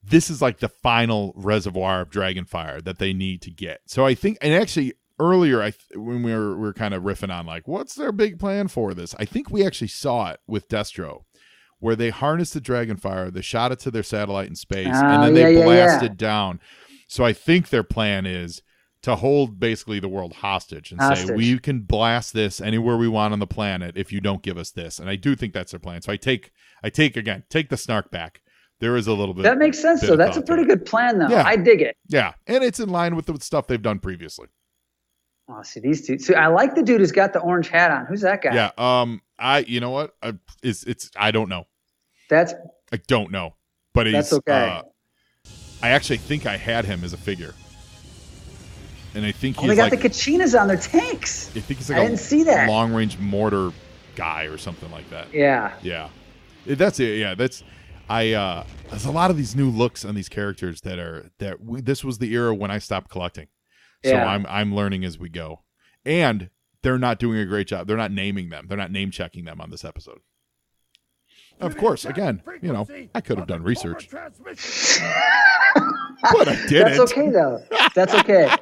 this is like the final reservoir of Dragonfire that they need to get. So I think, and actually earlier, when we were kind of riffing on like, what's their big plan for this? I think we actually saw it with Destro, where they harnessed the Dragonfire, they shot it to their satellite in space, and then they blasted down. So I think their plan is to hold basically the world hostage and say, we can blast this anywhere we want on the planet if you don't give us this. And I do think that's their plan. So I take the snark back. There is a little bit. That makes sense, though. That's a pretty good plan, though. Yeah. I dig it. Yeah. And it's in line with the stuff they've done previously. Oh, see these two. So I like the dude who's got the orange hat on. Who's that guy? Yeah. You know what? I don't know. I don't know. But that's okay. I actually think I had him as a figure. And I think they got the Kachinas on their tanks. I think he's like I didn't see that. long range mortar guy or something like that. Yeah. Yeah. That's it. Yeah. There's a lot of these new looks on these characters this was the era when I stopped collecting. So I'm learning as we go. And they're not doing a great job. They're not naming them. They're not name checking them on this episode. Of course, again, I could have done research. But I didn't. That's okay, though. That's okay.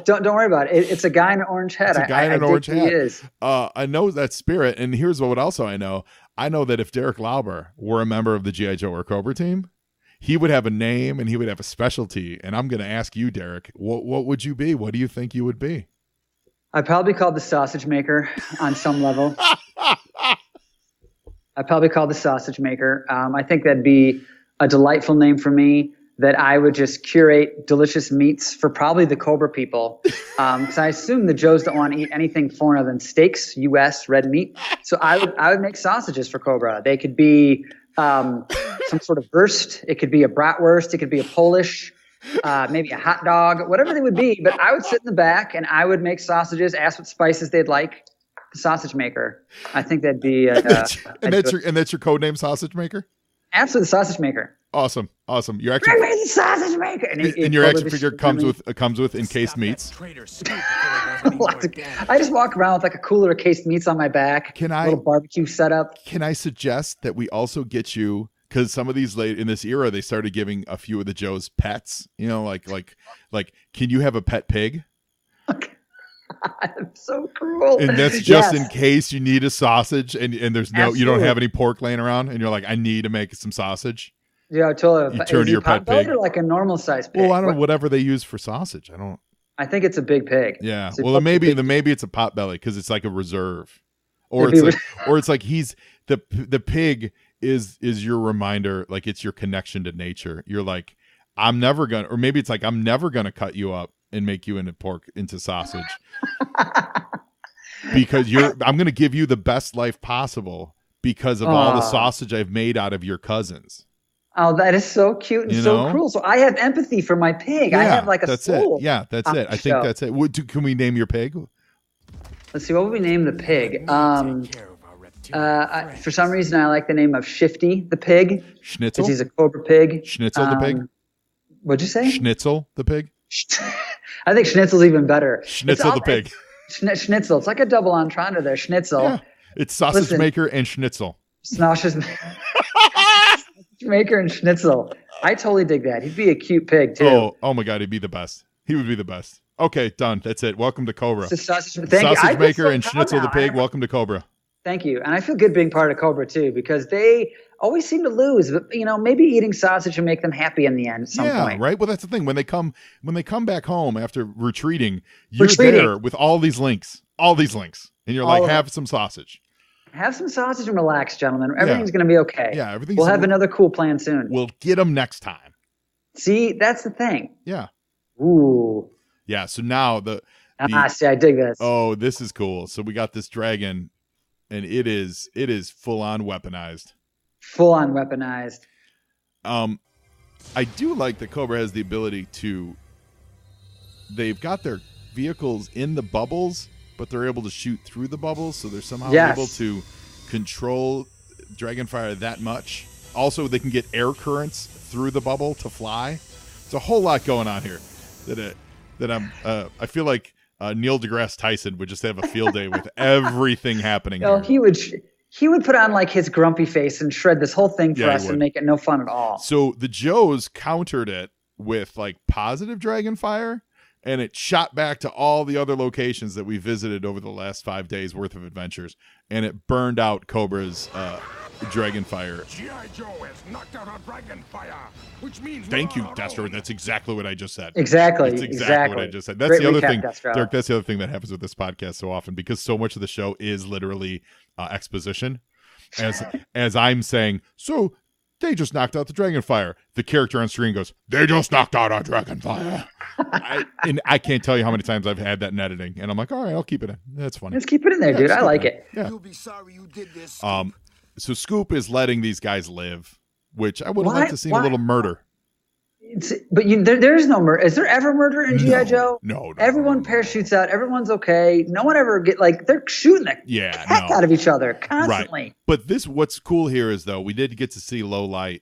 Don't worry about it. It's a guy in an orange hat. It's a guy in an orange hat. He is. I know that spirit, and here's what also I know. I know that if Derek Lauber were a member of the G.I. Joe or Cobra team, he would have a name and he would have a specialty. And I'm going to ask you, Derek, what would you be? What do you think you would be? I'd probably call the sausage maker on some level. I think that'd be a delightful name for me, that I would just curate delicious meats for probably the Cobra people. Because I assume the Joes don't want to eat anything foreigner than steaks, U.S. red meat. So I would make sausages for Cobra. They could be some sort of wurst. It could be a bratwurst. It could be a Polish, maybe a hot dog, whatever they would be. But I would sit in the back and I would make sausages, ask what spices they'd like. The sausage maker. I think that'd be and that's your code name, sausage maker? Absolutely, the sausage maker. Awesome. Your action the sausage maker. And your action figure comes with encased meats. I just walk around with like a cooler of cased meats on my back. A little barbecue setup. Can I suggest that we also get you, because some of these in this era they started giving a few of the Joes pets. Like can you have a pet pig? Okay. I'm so cruel. And that's just in case you need a sausage and there's you don't have any pork laying around and you're like, I need to make some sausage. Yeah, totally. You turn to your pet pig. Or like a normal size pig? Well, I don't know, whatever they use for sausage. I think it's a big pig. Yeah. Well, then maybe it's a pot belly because it's like a reserve. Or it's like he's the pig is your reminder, like it's your connection to nature. You're like, I'm never gonna cut you up and make you into sausage because I'm going to give you the best life possible because of all the sausage I've made out of your cousins. Oh, that is so cute and so cruel. So I have empathy for my pig. I have like a soul. It. Yeah, that's it. I think that's it. Can we name your pig? Let's see. What would we name the pig? For some reason, I like the name of Shifty the pig. Schnitzel? Because he's a Cobra pig. Schnitzel the pig? What'd you say? Schnitzel the pig? I think Schnitzel's even better. Schnitzel the pig. Schnitzel. It's like a double entendre there. Schnitzel. Yeah. It's sausage maker and Schnitzel. Sausage maker and Schnitzel. I totally dig that. He'd be a cute pig too. Oh my God, he'd be the best. He would be the best. Okay, done. That's it. Welcome to Cobra. Sausage maker and Schnitzel the pig. Welcome to Cobra. Thank you. And I feel good being part of Cobra too, because they always seem to lose. But maybe eating sausage will make them happy in the end at some point. Right. Well, that's the thing. When they come back home after retreating, you're there with all these links, and you're like, have some sausage. Have some sausage and relax, gentlemen. Everything's going to be okay. Yeah, we'll have another cool plan soon. We'll get them next time. See, that's the thing. Yeah. Ooh. Yeah. So now see, I dig this. Oh, this is cool. So we got this dragon, and it is full on weaponized. Full on weaponized. I do like that Cobra has the ability to. They've got their vehicles in the bubbles, but they're able to shoot through the bubbles, so they're somehow able to control Dragonfire that much. Also, they can get air currents through the bubble to fly. There's a whole lot going on here that I'm. I feel like Neil deGrasse Tyson would just have a field day with everything happening. Here. He would put on like his grumpy face and shred this whole thing for us and make it no fun at all. So the Joes countered it with like positive Dragonfire. And it shot back to all the other locations that we visited over the last 5 days worth of adventures. And it burned out Cobra's Dragonfire. G.I. Joe has knocked out our Dragonfire, which means Thank you, Destro. That's exactly what I just said. Exactly. That's exactly what I just said. That's Great the other recap, thing, Destro. Derek, that's the other thing that happens with this podcast so often, because so much of the show is literally exposition. As I'm saying, so they just knocked out the Dragonfire. The character on screen goes, they just knocked out our Dragonfire. And I can't tell you how many times I've had that in editing. And I'm like, all right, I'll keep it in. That's funny. Let's keep it in there, dude. I like it. Yeah. You'll be sorry you did this. So Scoop is letting these guys live, which I would have liked to see a little murder. But there is no murder. Is there ever murder in G.I. Joe? No. Everyone parachutes out. everyone's okay. No one ever they're shooting the heck out of each other constantly. Right. But what's cool here is, though, we did get to see Lowlight.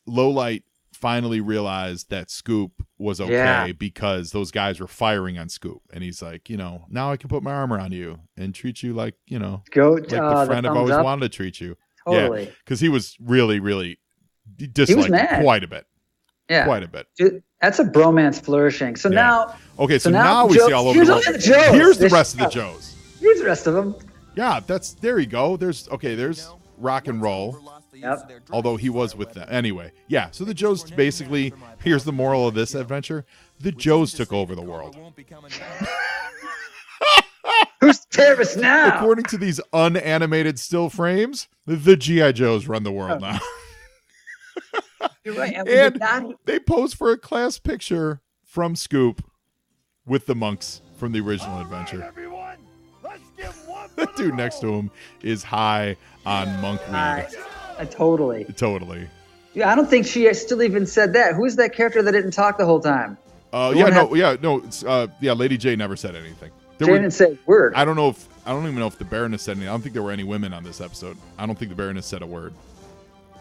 Lowlight finally realized that Scoop was okay because those guys were firing on Scoop. And he's like, now I can put my armor on you and treat you like, like the friend I've always wanted to treat you. Totally. Yeah, because he was really, really disliked him quite a bit. Yeah. Quite a bit. Dude, that's a bromance flourishing. So now. Okay, so now we see all over the world. Here's the rest of the Joes. Here's the rest of them. Yeah, there you go. There's rock and roll. Yep. Although he was with them. Anyway, yeah. So the Joes basically, here's the moral of this adventure. The Joes took over the world. Who's terrorist now? According to these unanimated still frames, the G.I. Joes run the world now. You're right. And they pose for a class picture from Scoop with the monks from the original adventure. Everyone, let's give one The dude next to him is high on monk weed. Totally. Yeah, I don't think she still even said that. Who's that character that didn't talk the whole time? Lady J never said anything. Jay didn't say a word. I don't even know if the Baroness said anything. I don't think there were any women on this episode. I don't think the Baroness said a word.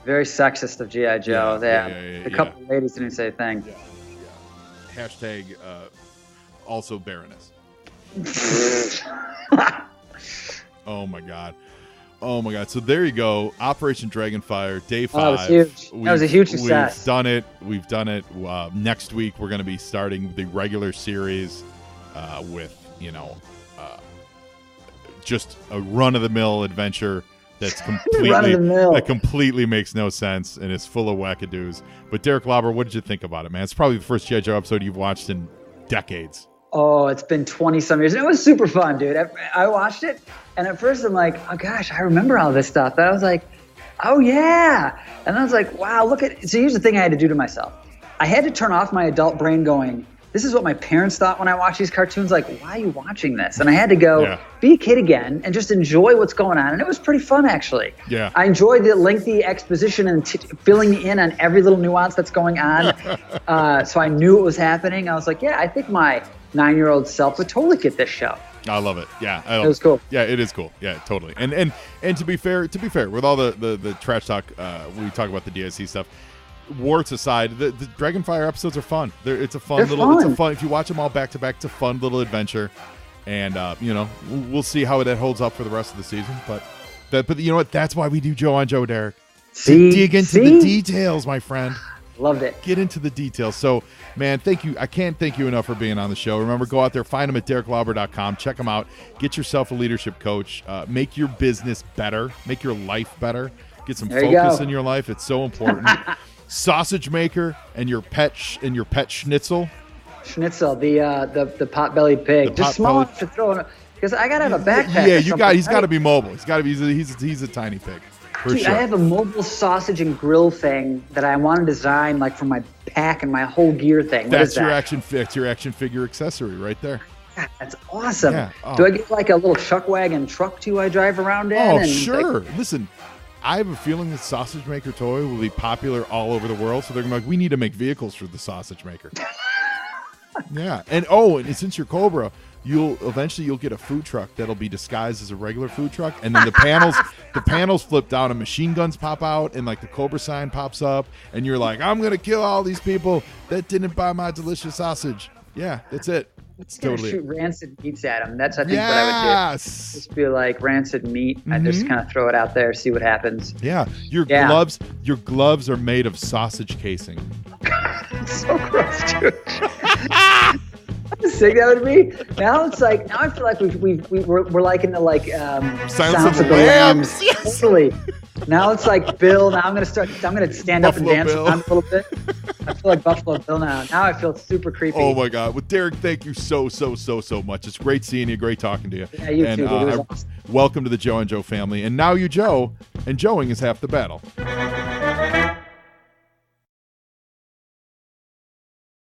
Very sexist of G.I. Joe. A couple of ladies didn't say a thing. Yeah. Hashtag also Baroness. Oh my god. So there you go. Operation Dragonfire, day 5. That was huge. That was a huge success. We've done it. Next week we're going to be starting the regular series with just a run-of-the-mill adventure that's completely makes no sense and is full of wackadoos. But Derek Lauber, what did you think about it, man? It's probably the first G.I. Joe episode you've watched in decades. Oh, it's been 20-some years. And it was super fun, dude. I watched it, and at first I'm like, oh, gosh, I remember all this stuff. And I was like, oh, yeah. And I was like, wow, look at – so here's the thing I had to do to myself. I had to turn off my adult brain going, this is what my parents thought when I watch these cartoons. Like, why are you watching this? And I had to go be a kid again and just enjoy what's going on. And it was pretty fun, actually. Yeah. I enjoyed the lengthy exposition and filling me in on every little nuance that's going on. So I knew what was happening. I was like, yeah, I think my 9-year-old self would totally get this show. I love it. Yeah, it was cool. Yeah, it is cool. Yeah, totally. And to be fair, with all the trash talk, we talk about the DIC stuff. Warts aside, the Dragonfire episodes are fun. It's a fun. If you watch them all back to back, it's a fun little adventure. And we'll see how that holds up for the rest of the season. But you know what? That's why we do Joe on Joe, Derek. Dig into the details, my friend. Loved it. Get into the details. So, man, thank you. I can't thank you enough for being on the show. Remember, go out there, find him at DerekLauber.com. Check him out. Get yourself a leadership coach. Make your business better. Make your life better. Get some There you focus go. in your life. It's so important. Sausage maker and your pet schnitzel. Schnitzel, the pot-bellied pig. The Just small pot-bellied- enough to throw in, because I gotta have a backpack. Yeah, or he's something, got to right? be mobile. He's a tiny pig. For Dude, sure. I have a mobile sausage and grill thing that I want to design, like for my pack and my whole gear thing. What That's is your that? action figure accessory right there. God, that's awesome. Yeah. Oh. Do I get like a little chuck wagon truck too I drive around in? Oh, and, sure. like, Listen, I have a feeling the sausage maker toy will be popular all over the world. So they're gonna be like, we need to make vehicles for the sausage maker. Yeah, and since you're Cobra, you'll get a food truck that'll be disguised as a regular food truck, and then the panels flip down and machine guns pop out, and like the Cobra sign pops up, and you're like, I'm gonna kill all these people that didn't buy my delicious sausage. Yeah, that's it. It's I'm gonna totally shoot rancid meats at them. That's I think what I would do. yes. Just be like rancid meat. I just kind of throw it out there, see what happons. Yeah, your Yeah. gloves are made of sausage casing. So gross, dude. How sick that would be. Now I feel like we're like in the Silence of the Lambs. Yes. Totally. Now it's like Bill. Now I'm gonna stand up and Buffalo dance Bill. around a little bit. I feel like Buffalo Bill now. Now I feel super creepy. Oh my God! Well, Derek, thank you so much. It's great seeing you. Great talking to you. Yeah, you and, too, dude. It was awesome. welcome to the Joe and Joe family. And now you Joe, and Joeing is half the battle.